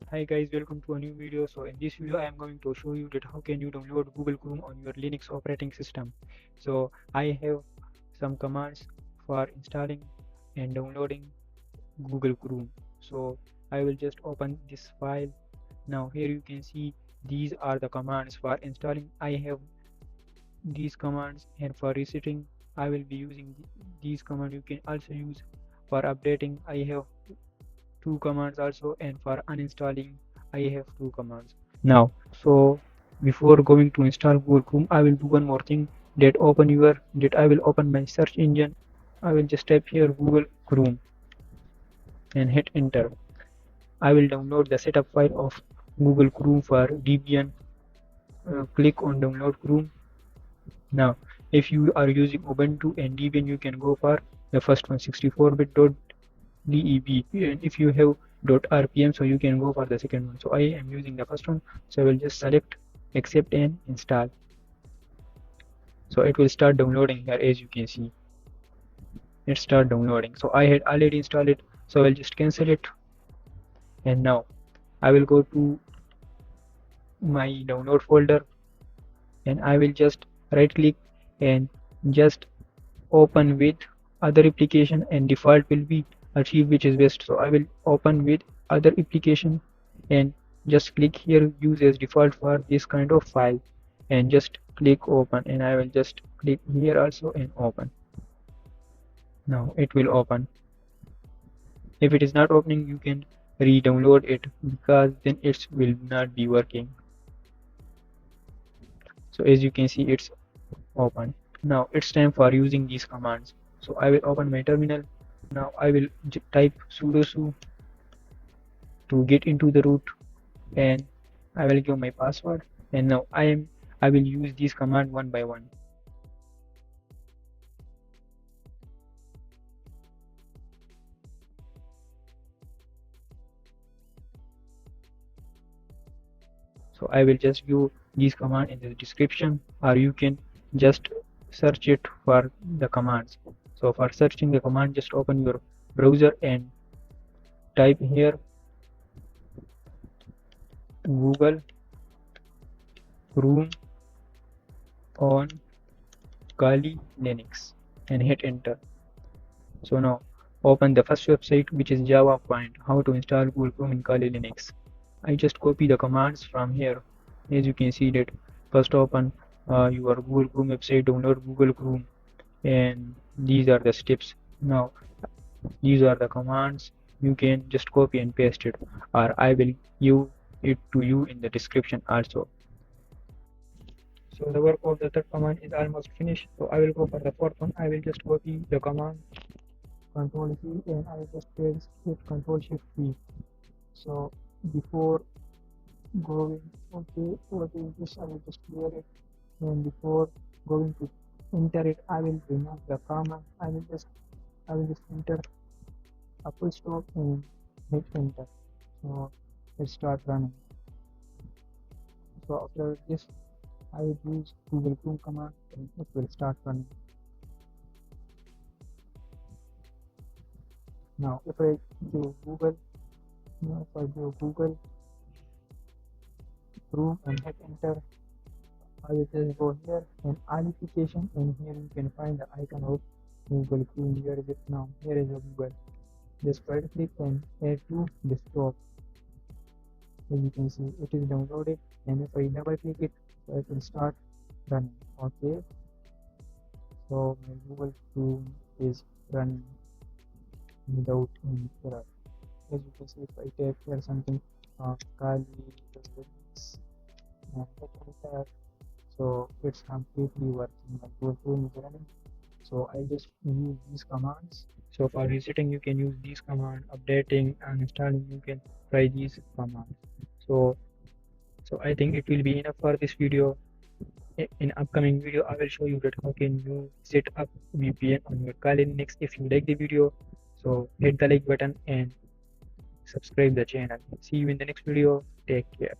Hi guys, welcome to a new video. So in this video I am going to show you that how can you download Google Chrome on your Linux operating system. So I have some commands for installing and downloading Google Chrome. So I will just open this file. Now here you can see these are the commands for installing. I have these commands, and for resetting I will be using these commands. You can also use for updating. I have two commands also, and for uninstalling I have two commands. Now, so before going to install Google Chrome, I will do one more thing, that I will open my search engine. I will just type here Google Chrome and hit enter. I will download the setup file of Google Chrome for Debian. Click on download Chrome. Now if you are using Ubuntu and Debian, you can go for the first one, 64-bit .deb, and if you have .rpm, so you can go for the second one. So I am using the first one, so I will just select accept and install. So it will start downloading here. As you can see, it start downloading. So I had already installed it, so I'll just cancel it. And now I will go to my download folder, and I will just right click and just open with other application, and default will be archive, which is best. So I will open with other application and just click here use as default for this kind of file, and just click open, and I will just click here also and open. Now it will open. If it is not opening, you can re-download it, because then it will not be working. So as you can see, it's open. Now it's time for using these commands. So I will open my terminal. Now I will type sudo to get into the root, and I will give my password. And now I will use these command one by one. So I will just give these command in the description, or you can just search it for the commands. So for searching the command, just open your browser and type here Google Chrome on Kali Linux and hit enter. So now open the first website, which is Java Point, how to install Google Chrome in Kali Linux. I just copy the commands from here. As you can see that first open your Google Chrome website, download Google Chrome, and these are the steps. Now these are the commands. You can just copy and paste it, or I will give it to you in the description also. So the work of the third command is almost finished. So I will go for the fourth one. I will just copy the command Control C, and I will just paste it Control Shift V. So before going, okay, what is this? I will just clear it, and before going to enter it, I will remove the comma. I will just enter a full stop and hit enter. So it start running. So after this, I will use Google Chrome command, and it will start running. Now if I do Google, Chrome and hit enter, I will just go here and all application, and here you can find the icon of Google Chrome. Where is it now? Here is a Google. Just right click and add to desktop. As you can see, it is downloaded, and if I double click it, so it will start running. Okay, so my Google Chrome is running without any error. As you can see, if I type here something Kali Linux and hit enter, so it's completely working. My Google Chrome is running. So I just use these commands. So for resetting, you can use these commands. Updating and installing, you can try these commands. So I think it will be enough for this video. In upcoming video, I will show you that how can you set up VPN on your Kali Linux. If you like the video, so hit the like button and subscribe the channel. See you in the next video. Take care.